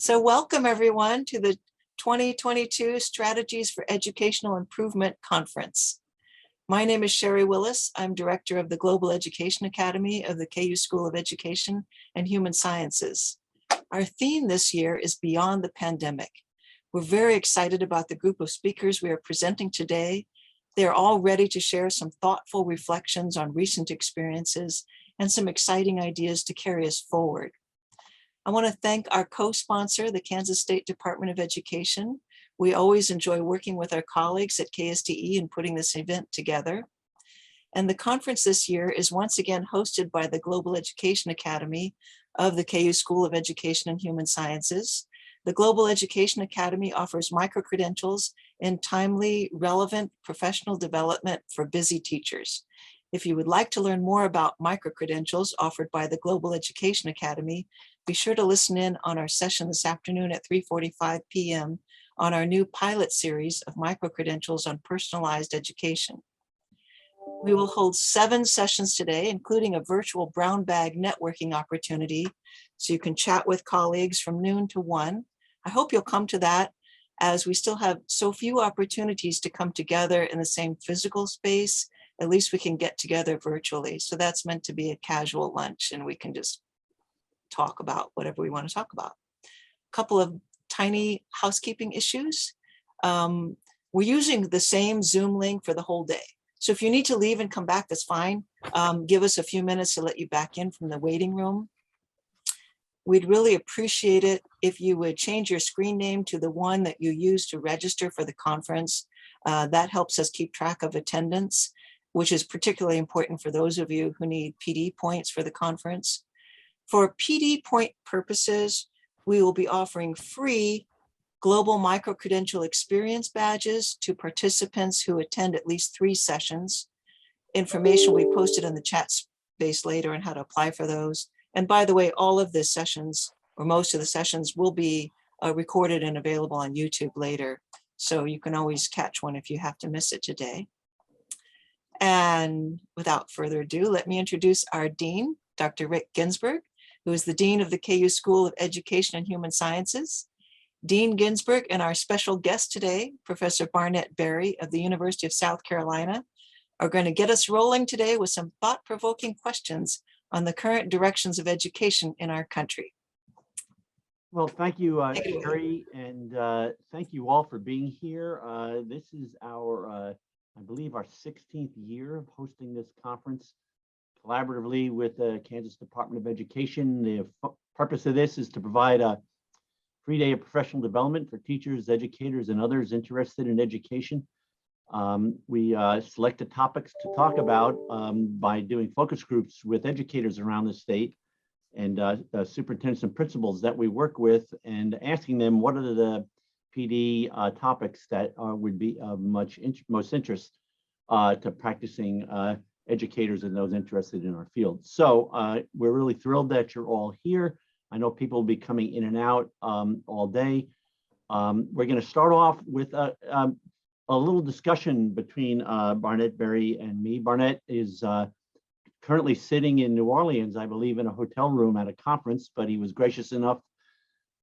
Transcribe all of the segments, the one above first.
So welcome everyone to the 2022 Strategies for Educational Improvement Conference. My name is Sherry Willis. I'm director of the Global Education Academy of the KU School of Education and Human Sciences. Our theme this year is Beyond the Pandemic. We're very excited about the group of speakers we are presenting today. They're all ready to share some thoughtful reflections on recent experiences and some exciting ideas to carry us forward. I want to thank our co-sponsor, the Kansas State Department of Education. We always enjoy working with our colleagues at KSDE in putting this event together. And the conference this year is once again hosted by the Global Education Academy of the KU School of Education and Human Sciences. The Global Education Academy offers micro-credentials in timely, relevant professional development for busy teachers. If you would like to learn more about micro-credentials offered by the Global Education Academy, be sure to listen in on our session this afternoon at 3:45 p.m. on our new pilot series of micro-credentials on personalized education. We will hold 7 sessions today, including a virtual brown bag networking opportunity, so you can chat with colleagues from noon to 1. I hope you'll come to that, as we still have so few opportunities to come together in the same physical space. At least we can get together virtually. So that's meant to be a casual lunch and we can just talk about whatever we want to talk about. A couple of tiny housekeeping issues. We're using the same Zoom link for the whole day. So if you need to leave and come back, that's fine. Give us a few minutes to let you back in from the waiting room. We'd really appreciate it if you would change your screen name to the one that you use to register for the conference. That helps us keep track of attendance, which is particularly important for those of you who need PD points for the conference. For PD point purposes, we will be offering free Global Micro-Credential Experience badges to participants who attend at least 3 sessions. Information will be posted in the chat space later on how to apply for those. And by the way, all of the sessions, or most of the sessions, will be recorded and available on YouTube later. So you can always catch one if you have to miss it today. And without further ado, let me introduce our Dean, Dr. Rick Ginsberg, who is the Dean of the KU School of Education and Human Sciences. Dean Ginsberg and our special guest today, Professor Barnett Berry of the University of South Carolina, are going to get us rolling today with some thought-provoking questions on the current directions of education in our country. Well, thank you, Sherry, and thank you all for being here. This is our, I believe, our 16th year of hosting this conference collaboratively with the Kansas Department of Education. The purpose of this is to provide a free day of professional development for teachers, educators, and others interested in education. We selected topics to talk about by doing focus groups with educators around the state and superintendents and principals that we work with, and asking them what are the PD topics that would be of most interest to practicing educators and those interested in our field. So we're really thrilled that you're all here. I know people will be coming in and out all day. We're going to start off with a little discussion between Barnett Berry and me. Barnett is currently sitting in New Orleans, I believe, in a hotel room at a conference, but he was gracious enough,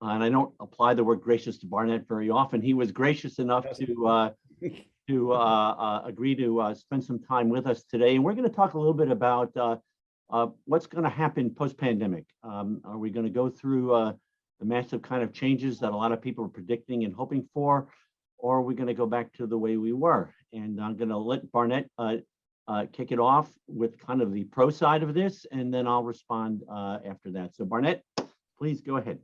and I don't apply the word gracious to Barnett very often. He was gracious enough to agree to spend some time with us today. And we're going to talk a little bit about what's going to happen post-pandemic. Are we going to go through the massive kind of changes that a lot of people are predicting and hoping for, or are we going to go back to the way we were? And I'm going to let Barnett kick it off with kind of the pro side of this, and then I'll respond after that. So Barnett, please go ahead.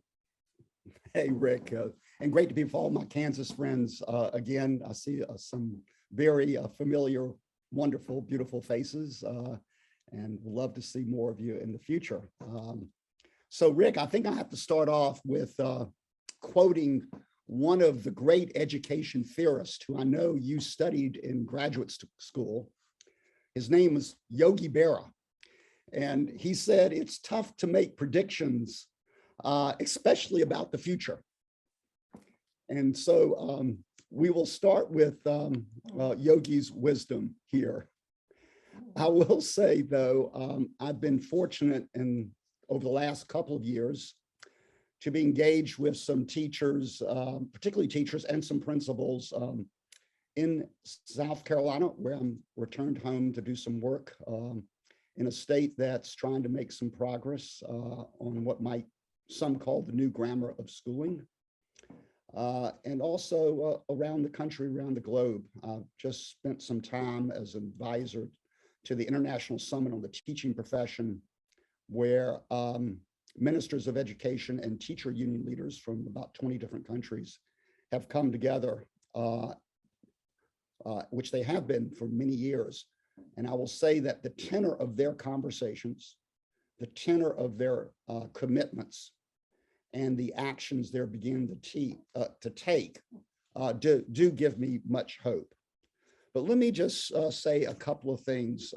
Hey, Rick, and great to be with all my Kansas friends again. I see some very familiar, wonderful, beautiful faces, and we'd love to see more of you in the future. So Rick, I think I have to start off with quoting one of the great education theorists who I know you studied in graduate school. His name was Yogi Berra, and he said, it's tough to make predictions, especially about the future. And so we will start with Yogi's wisdom here. I will say, though, I've been fortunate over the last couple of years to be engaged with some teachers, particularly teachers and some principals in South Carolina, where I'm returned home to do some work in a state that's trying to make some progress on what might some call the new grammar of schooling. And also around the country, around the globe. Just spent some time as an advisor to the International Summit on the Teaching Profession, where ministers of education and teacher union leaders from about 20 different countries have come together, which they have been for many years. And I will say that the tenor of their conversations, the tenor of their commitments, and the actions they're beginning to take do give me much hope. But let me just say a couple of things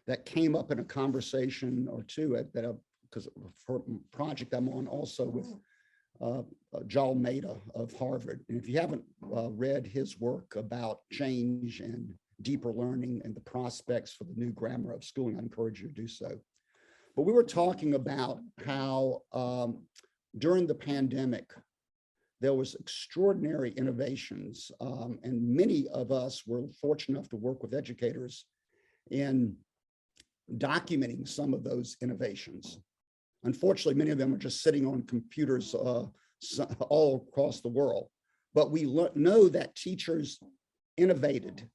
that came up in a conversation or two because for a project I'm on also with Joel Maida of Harvard. And if you haven't read his work about change and deeper learning and the prospects for the new grammar of schooling, I encourage you to do so. But we were talking about how during the pandemic, there was extraordinary innovations, and many of us were fortunate enough to work with educators in documenting some of those innovations. Unfortunately, many of them are just sitting on computers all across the world. But we know that teachers innovated,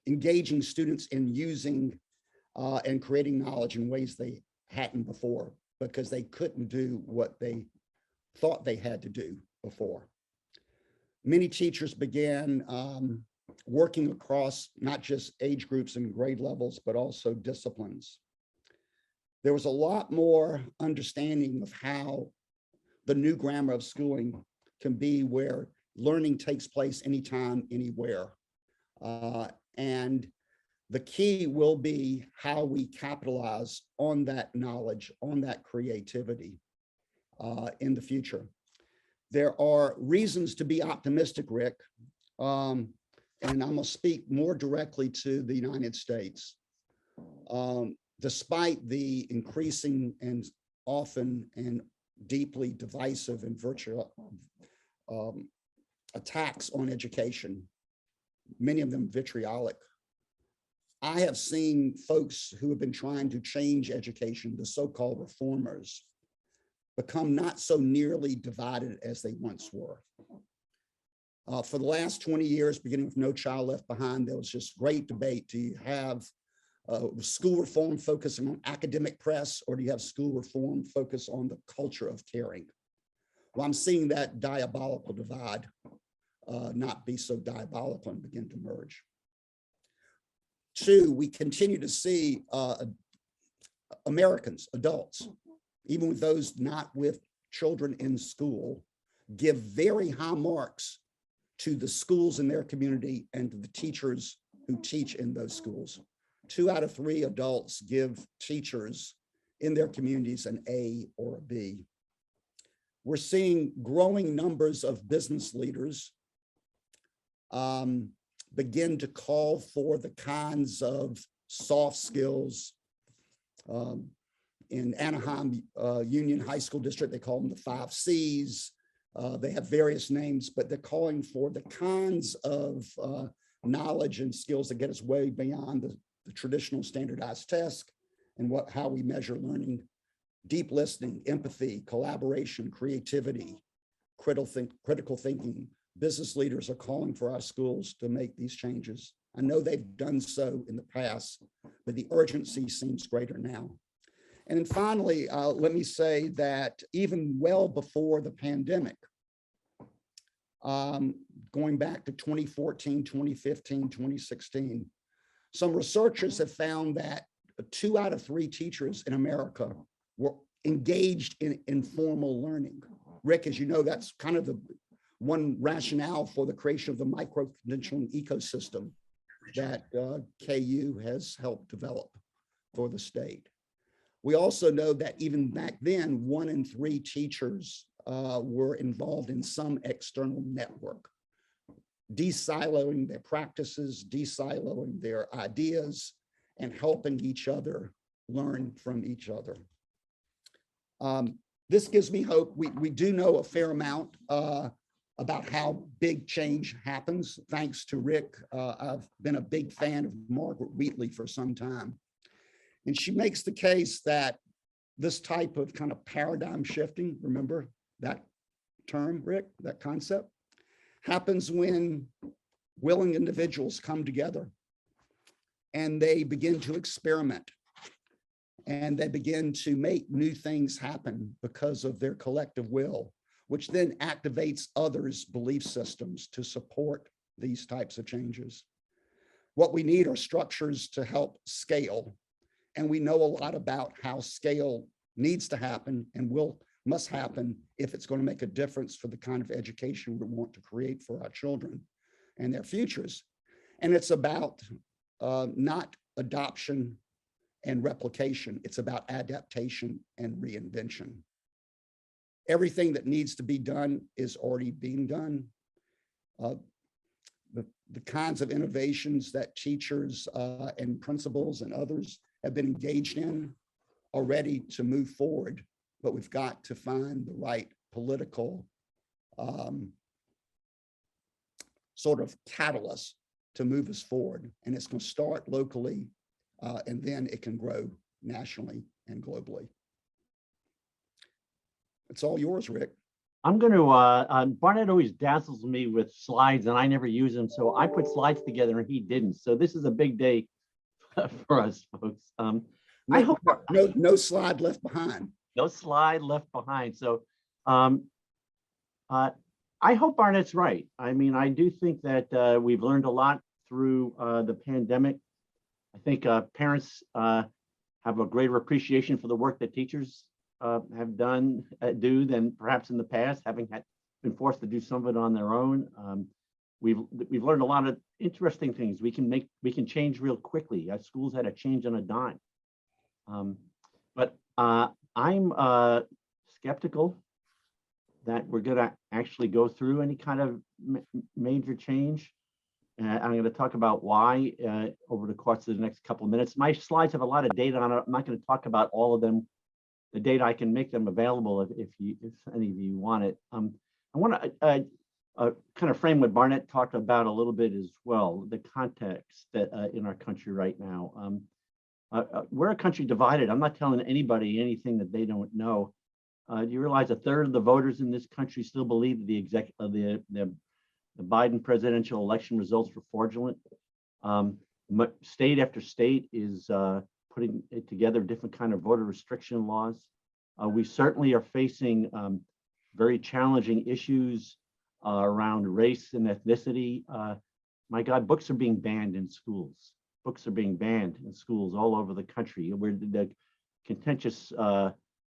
engaging students in using and creating knowledge in ways they hadn't before, because they couldn't do what they thought they had to do before. Many teachers began working across not just age groups and grade levels, but also disciplines. There was a lot more understanding of how the new grammar of schooling can be where learning takes place anytime, anywhere. And the key will be how we capitalize on that knowledge, on that creativity in the future. There are reasons to be optimistic, Rick, and I'm gonna speak more directly to the United States. Despite the increasing and often and deeply divisive and virtual attacks on education, many of them vitriolic, I have seen folks who have been trying to change education, the so-called reformers, become not so nearly divided as they once were. For the last 20 years, beginning with No Child Left Behind, there was just great debate. Do you have school reform focusing on academic press, or do you have school reform focus on the culture of caring? Well, I'm seeing that diabolical divide not be so diabolical and begin to merge. Two, we continue to see Americans, adults, even with those not with children in school, give very high marks to the schools in their community and to the teachers who teach in those schools. 2 out of 3 adults give teachers in their communities an A or a B. We're seeing growing numbers of business leaders begin to call for the kinds of soft skills. In Anaheim Union High School District, they call them the 5 C's. They have various names, but they're calling for the kinds of knowledge and skills that get us way beyond the traditional standardized test and how we measure learning: deep listening, empathy, collaboration, creativity, critical thinking. Business leaders are calling for our schools to make these changes. I know they've done so in the past, but the urgency seems greater now. And then finally, let me say that even well before the pandemic, going back to 2014, 2015, 2016, some researchers have found that 2 out of 3 teachers in America were engaged in informal learning. Rick, as you know, that's kind of the one rationale for the creation of the micro-credentialing ecosystem that KU has helped develop for the state. We also know that even back then, 1 in 3 teachers were involved in some external network, de-siloing their practices, de-siloing their ideas, and helping each other learn from each other. this gives me hope. We do know a fair amount about how big change happens, thanks to Rick. I've been a big fan of Margaret Wheatley for some time. And she makes the case that this type of kind of paradigm shifting, remember that term, Rick, that concept, happens when willing individuals come together and they begin to experiment and they begin to make new things happen because of their collective will, which then activates others' belief systems to support these types of changes. What we need are structures to help scale. And we know a lot about how scale needs to happen and must happen if it's going to make a difference for the kind of education we want to create for our children and their futures. And it's about not adoption and replication. It's about adaptation and reinvention. Everything that needs to be done is already being done. The kinds of innovations that teachers and principals and others have been engaged in are ready to move forward, but we've got to find the right political sort of catalyst to move us forward. And it's going to start locally, and then it can grow nationally and globally. It's all yours, Rick. I'm going to, Barnett always dazzles me with slides and I never use them. So I put slides together and he didn't. So this is a big day for us folks. I hope no slide left behind. No slide left behind. So I hope Barnett's right. I mean, I do think that we've learned a lot through the pandemic. I think parents have a greater appreciation for the work that teachers have do than perhaps in the past, having been forced to do some of it on their own. We've learned a lot of interesting things. We can change real quickly. Schools had to change on a dime. But I'm skeptical that we're going to actually go through any kind of major change. I'm going to talk about why over the course of the next couple of minutes. My slides have a lot of data on it. I'm not going to talk about all of them. The data, I can make them available if any of you want it. I want to kind of frame what Barnett talked about a little bit as well, the context that in our country right now. We're a country divided. I'm not telling anybody anything that they don't know. Do you realize a third of the voters in this country still believe that the Biden presidential election results were fraudulent? State after state is putting together different kind of voter restriction laws. We certainly are facing very challenging issues around race and ethnicity. My God, books are being banned in schools. Books are being banned in schools all over the country. Where the contentious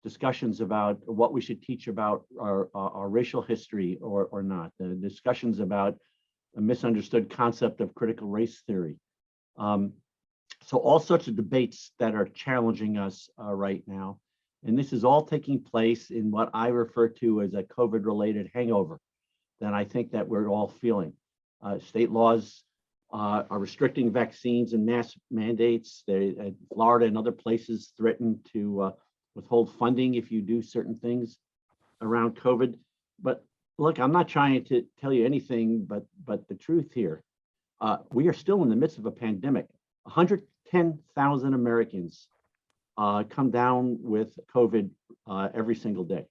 discussions about what we should teach about our racial history or not. The discussions about a misunderstood concept of critical race theory. So all sorts of debates that are challenging us right now. And this is all taking place in what I refer to as a COVID-related hangover that I think that we're all feeling. State laws are restricting vaccines and mass mandates. Florida and other places threaten to withhold funding if you do certain things around COVID. But look, I'm not trying to tell you anything but the truth here. We are still in the midst of a pandemic. 110,000 Americans come down with COVID every single day.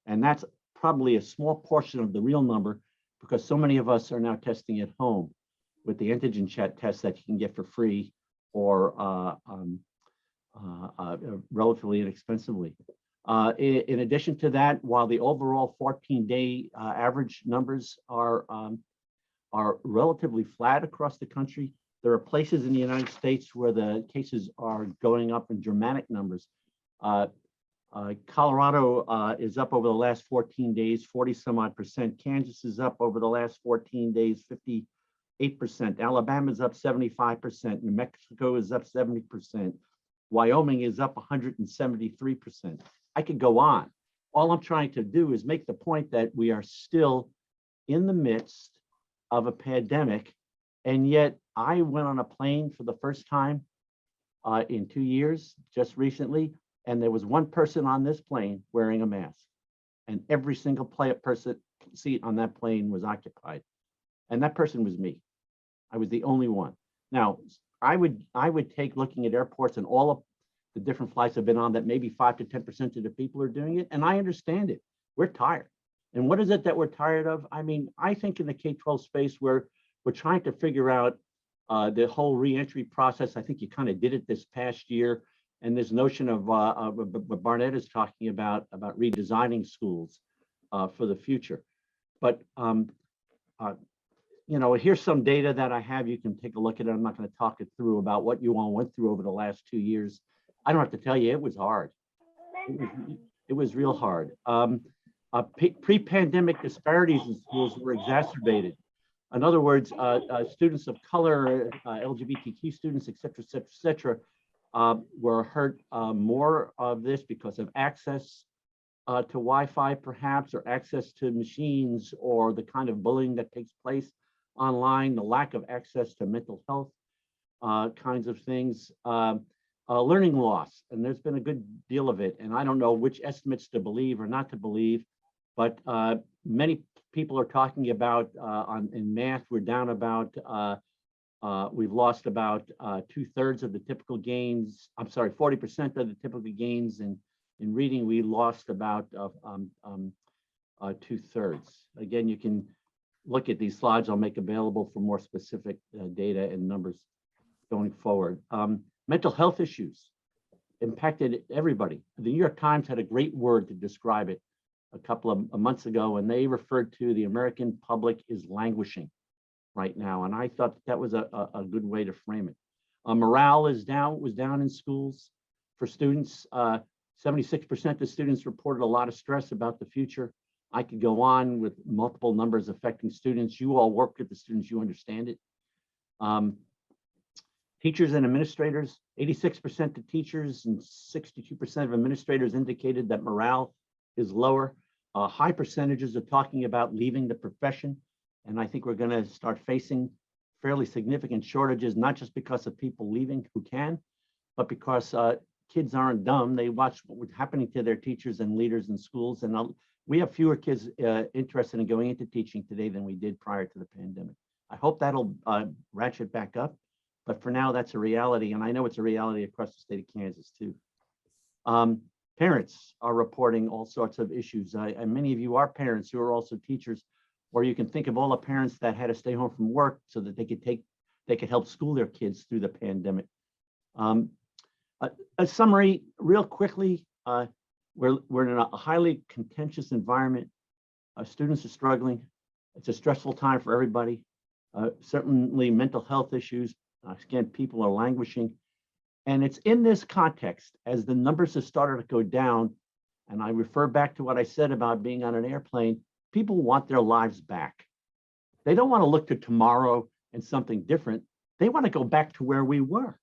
And that's probably a small portion of the real number because so many of us are now testing at home with the antigen test that you can get for free or relatively inexpensively. In addition to that, while the overall 14-day average numbers are relatively flat across the country, there are places in the United States where the cases are going up in dramatic numbers. Colorado is up over the last 14 days, 40 some odd percent. Kansas is up over the last 14 days, 58%. Alabama is up 75%. New Mexico is up 70%. Wyoming is up 173%. I could go on. All I'm trying to do is make the point that we are still in the midst of a pandemic. And yet I went on a plane for the first time in 2 years, just recently. and there was one person on this plane wearing a mask, and every single person seat on that plane was occupied, and that person was me. I was the only one. Now, I would take looking at airports and all of the different flights I've been on that maybe 5 to 10% of the people are doing it, and I understand it. We're tired. And what is it that we're tired of? I mean, I think in the K-12 space where we're trying to figure out the whole reentry process. I think you kind of did it this past year. And this notion of what Barnett is talking about redesigning schools for the future. But, you know, here's some data that I have. You can take a look at it. I'm not going to talk it through about what you all went through over the last 2 years. I don't have to tell you, it was hard. It was real hard. Pre-pandemic disparities in schools were exacerbated. In other words, students of color, LGBTQ students, et cetera, were hurt more of this because of access to Wi-Fi, perhaps, or access to machines, or the kind of bullying that takes place online, the lack of access to mental health kinds of things, learning loss, and there's been a good deal of it. And I don't know which estimates to believe or not to believe, but many people are talking about in math, we're down about, we've lost about 2/3 of the typical gains. I'm sorry, 40% of the typical gains. In reading, we lost about 2/3. Again, you can look at these slides I'll make available for more specific data and numbers going forward. Mental health issues impacted everybody. The New York Times had a great word to describe it a couple of months ago, and they referred to the American public is languishing right now. And I thought that was a good way to frame it. Morale was down in schools for students. 76% of students reported a lot of stress about the future. I could go on with multiple numbers affecting students. You all work with the students, you understand it. Teachers and administrators, 86% of teachers and 62% of administrators indicated that morale is lower. High percentages are talking about leaving the profession. And I think we're going to start facing fairly significant shortages, not just because of people leaving who can, but because kids aren't dumb. They watch what was happening to their teachers and leaders in schools. And we have fewer kids interested in going into teaching today than we did prior to the pandemic. I hope that'll ratchet back up. But for now, that's a reality. And I know it's a reality across the state of Kansas, too. Parents are reporting all sorts of issues. And many of you are parents who are also teachers, or you can think of all the parents that had to stay home from work so that they could help school their kids through the pandemic. A summary real quickly, we're in a highly contentious environment. Students are struggling. It's a stressful time for everybody. Certainly mental health issues. Again, people are languishing. And it's in this context, as the numbers have started to go down, and I refer back to what I said about being on an airplane, people want their lives back. They don't want to look to tomorrow and something different. They want to go back to where we were.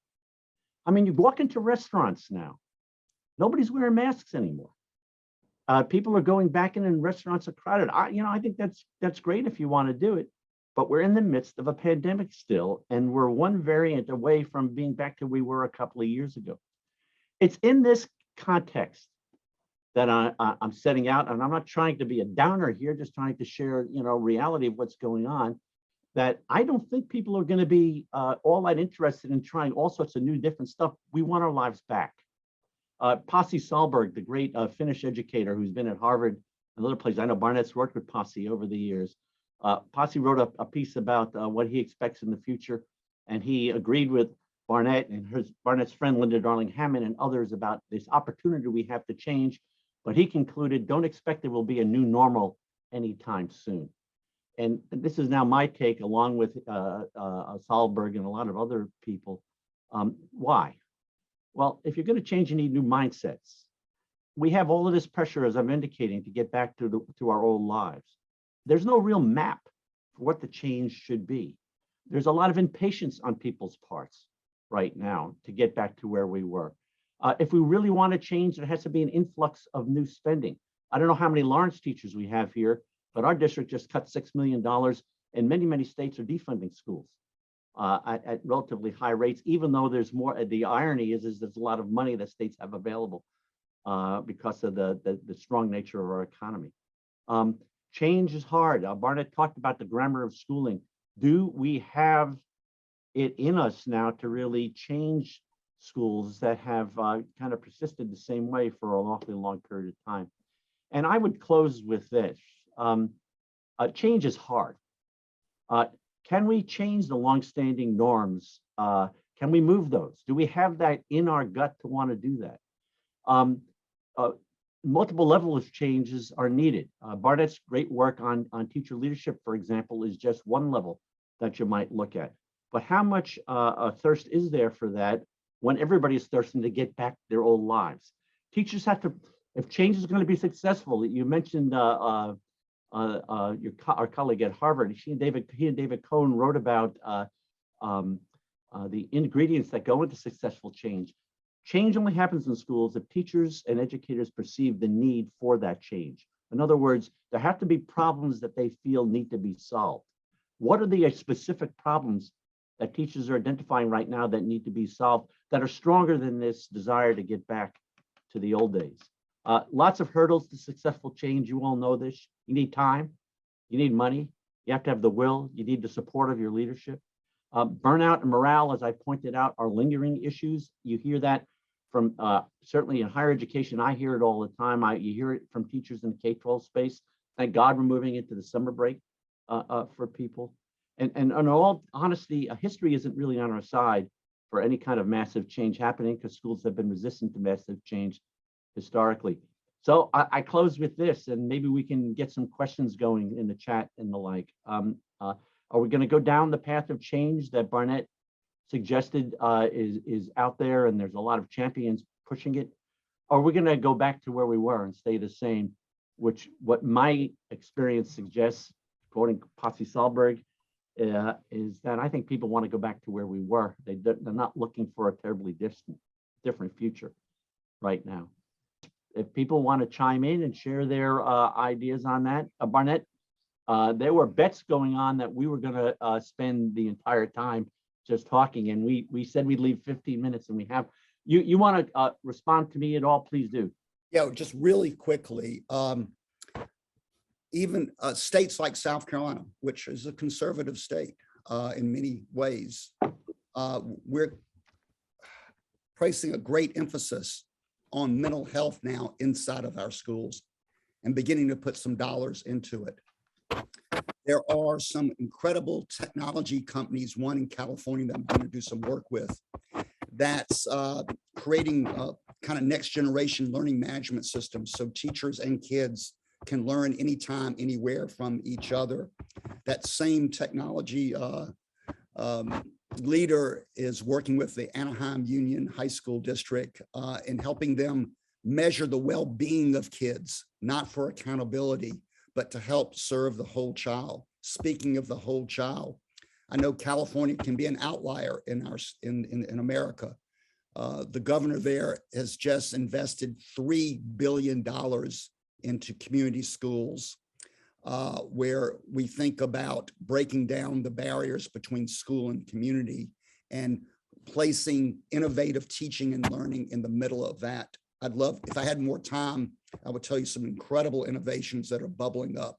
I mean, you walk into restaurants now, nobody's wearing masks anymore. People are going back in and restaurants are crowded. I think that's great if you want to do it. But we're in the midst of a pandemic still, and we're one variant away from being back to where we were a couple of years ago. It's in this context that I'm setting out, and I'm not trying to be a downer here, just trying to share, reality of what's going on, that I don't think people are going to be all that interested in trying all sorts of new, different stuff. We want our lives back. Pasi Sahlberg, the great Finnish educator who's been at Harvard and other places. I know Barnett's worked with Pasi over the years. Pasi wrote a piece about what he expects in the future, and he agreed with Barnett and Barnett's friend Linda Darling-Hammond and others about this opportunity we have to change. But he concluded, don't expect there will be a new normal anytime soon. And this is now my take, along with Sahlberg and a lot of other people. Why? Well, if you're going to change, you need new mindsets. We have all of this pressure, as I'm indicating, to get back to our old lives. There's no real map for what the change should be. There's a lot of impatience on people's parts right now to get back to where we were. If we really want to change, there has to be an influx of new spending. I don't know how many Lawrence teachers we have here, but our district just cut $6 million, and many states are defunding schools at relatively high rates, even though there's more. The irony is there's a lot of money that states have available because of the strong nature of our economy. Change is hard. Barnett talked about the grammar of schooling. Do we have it in us now to really change schools that have kind of persisted the same way for an awfully long period of time? And I would close with this. Change is hard. Can we change the longstanding norms? Can we move those? Do we have that in our gut to want to do that? Multiple levels of changes are needed. Barnett's great work on teacher leadership, for example, is just one level that you might look at. But how much thirst is there for that when everybody's thirsting to get back their old lives? Teachers have to, if change is going to be successful, you mentioned our colleague at Harvard, he and David Cohen wrote about the ingredients that go into successful change. Change only happens in schools if teachers and educators perceive the need for that change. In other words, there have to be problems that they feel need to be solved. What are the specific problems that teachers are identifying right now that need to be solved that are stronger than this desire to get back to the old days? Lots of hurdles to successful change. You all know this. You need time, you need money, you have to have the will, you need the support of your leadership. Burnout and morale, as I pointed out, are lingering issues. You hear that from certainly in higher education. I hear it all the time. You hear it from teachers in the K-12 space. Thank God we're moving into the summer break for people. And in all honesty, history isn't really on our side for any kind of massive change happening because schools have been resistant to massive change historically. So I close with this, and maybe we can get some questions going in the chat and the like. Are we going to go down the path of change that Barnett suggested is out there, and there's a lot of champions pushing it? Or are we going to go back to where we were and stay the same, which what my experience suggests, quoting Posse Sahlberg, is that I think people want to go back to where we were. They're not looking for a terribly different future right now. If people want to chime in and share their ideas on that, Barnett, there were bets going on that we were going to spend the entire time just talking, and we said we'd leave 15 minutes, and we have. You want to respond to me at all? Please do. Yeah, just really quickly. Even states like South Carolina, which is a conservative state in many ways, we're placing a great emphasis on mental health now inside of our schools and beginning to put some dollars into it. There are some incredible technology companies, one in California that I'm going to do some work with, that's creating kind of next generation learning management systems so teachers and kids can learn anytime, anywhere from each other. That same technology leader is working with the Anaheim Union High School District in helping them measure the well-being of kids, not for accountability, but to help serve the whole child. Speaking of the whole child, I know California can be an outlier in America. The governor there has just invested $3 billion into community schools, where we think about breaking down the barriers between school and community and placing innovative teaching and learning in the middle of that. I'd love, if I had more time, I would tell you some incredible innovations that are bubbling up,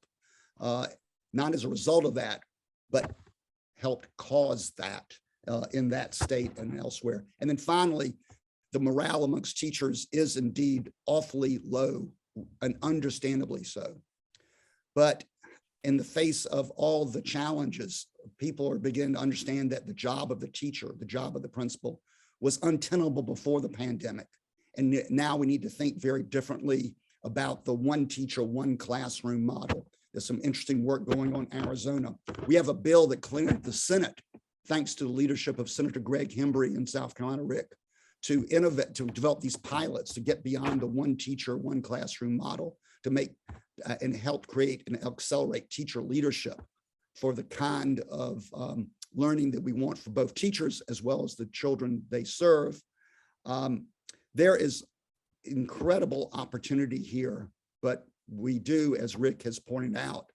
not as a result of that, but helped cause that in that state and elsewhere. And then finally, the morale amongst teachers is indeed awfully low, and understandably so. But in the face of all the challenges, people are beginning to understand that the job of the teacher, the job of the principal, was untenable before the pandemic. And now we need to think very differently about the one teacher, one classroom model. There's some interesting work going on in Arizona. We have a bill that cleared the Senate, thanks to the leadership of Senator Greg Hembry in South Carolina, Rick, to innovate, to develop these pilots, to get beyond the one teacher, one classroom model, to make and help create and accelerate teacher leadership for the kind of learning that we want for both teachers as well as the children they serve. There is incredible opportunity here, but we do, as Rick has pointed out,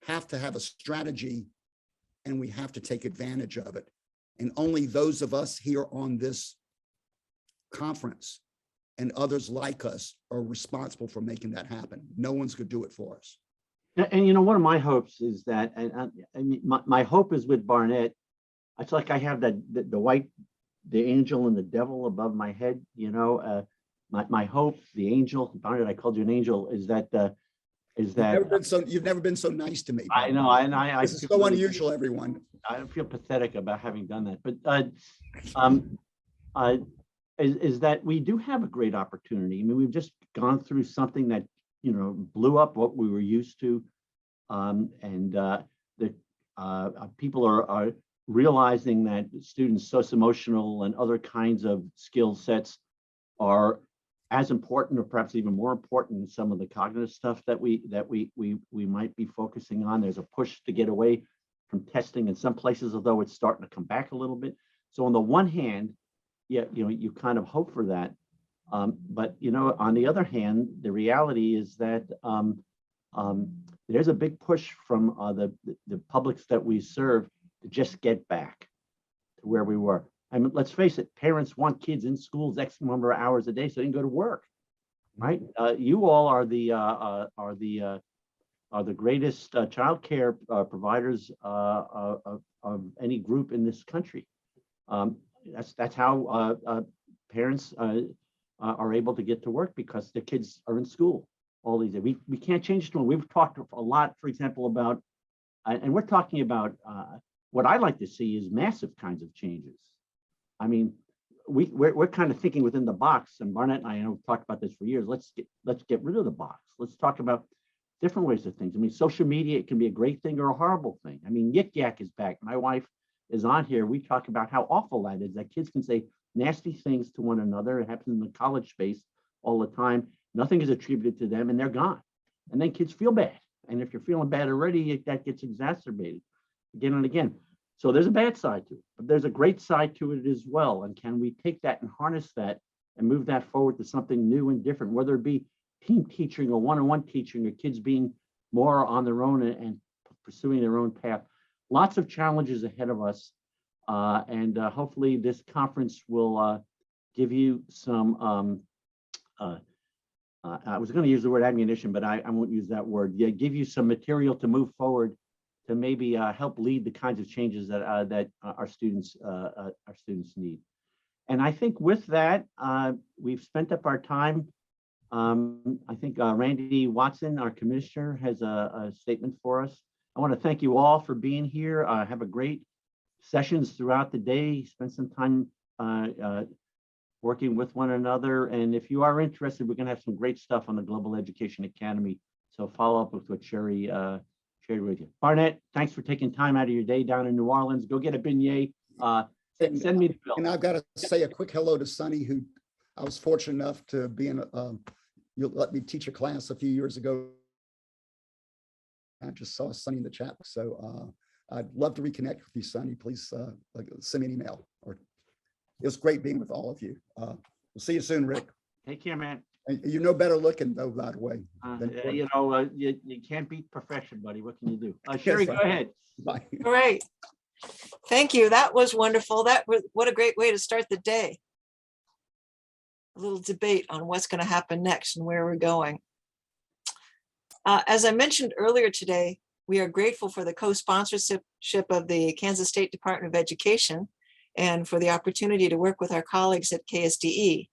have to have a strategy, and we have to take advantage of it. And only those of us here on this conference and others like us are responsible for making that happen. No one's going to do it for us. And you know, one of my hopes is that, and I mean, my hope is with Barnett. It's like I have the angel and the devil above my head. You know, my hope, the angel, Barnett, I called you an angel, is that You've never been so nice to me. I know, and I This is so unusual, everyone. I feel pathetic about having done that, but is that we do have a great opportunity. I mean, we've just gone through something that, you know, blew up what we were used to, and the people are realizing that students' socio-emotional and other kinds of skill sets are as important, or perhaps even more important, than some of the cognitive stuff that we might be focusing on. There's a push to get away from testing in some places, although it's starting to come back a little bit. So on the one hand, yeah, you know, you kind of hope for that, but you know, on the other hand, the reality is that there's a big push from the publics that we serve to just get back to where we were. I mean, let's face it, parents want kids in schools X number of hours a day so they can go to work, right? You all are the greatest child care providers of any group in this country. That's how parents are able to get to work, because their kids are in school all these days. We can't change it. We've talked a lot, for example, about, and we're talking about what I like to see is massive kinds of changes. I mean, we're kind of thinking within the box, and Barnett and I have talked about this for years. Let's get rid of the box. Let's talk about different ways of things. I mean, social media, it can be a great thing or a horrible thing. I mean, Yik Yak is back. My wife is on here. We talk about how awful that is, that kids can say nasty things to one another. It happens in the college space all the time. Nothing is attributed to them, and they're gone. And then kids feel bad. And if you're feeling bad already, that gets exacerbated again and again. So there's a bad side to it, but there's a great side to it as well. And can we take that and harness that and move that forward to something new and different, whether it be team teaching or one-on-one teaching, or kids being more on their own and pursuing their own path. Lots of challenges ahead of us. And hopefully this conference will give you some, I was going to use the word ammunition, but I won't use that word. Yeah, give you some material to move forward, to maybe help lead the kinds of changes that our students need. And I think with that, we've spent up our time. I think Randy Watson, our commissioner, has a statement for us. I want to thank you all for being here. Have a great sessions throughout the day. Spend some time working with one another. And if you are interested, we're going to have some great stuff on the Global Education Academy. So follow up with what Sherry shared with you. Barnett, thanks for taking time out of your day down in New Orleans. Go get a beignet. Send me the bill. And I've got to say a quick hello to Sunny, who I was fortunate enough to be in. You let me teach a class a few years ago. I just saw Sunny in the chat. So I'd love to reconnect with you, Sunny. Please send me an email. Or it was great being with all of you. We'll see you soon, Rick. Take care, man. You're no better looking, though, by the way. You know, you can't beat profession, buddy. What can you do? Sherry, go ahead. Bye. All right. Thank you. That was wonderful. What a great way to start the day. A little debate on what's going to happen next and where we're going. As I mentioned earlier today, we are grateful for the co-sponsorship of the Kansas State Department of Education and for the opportunity to work with our colleagues at KSDE.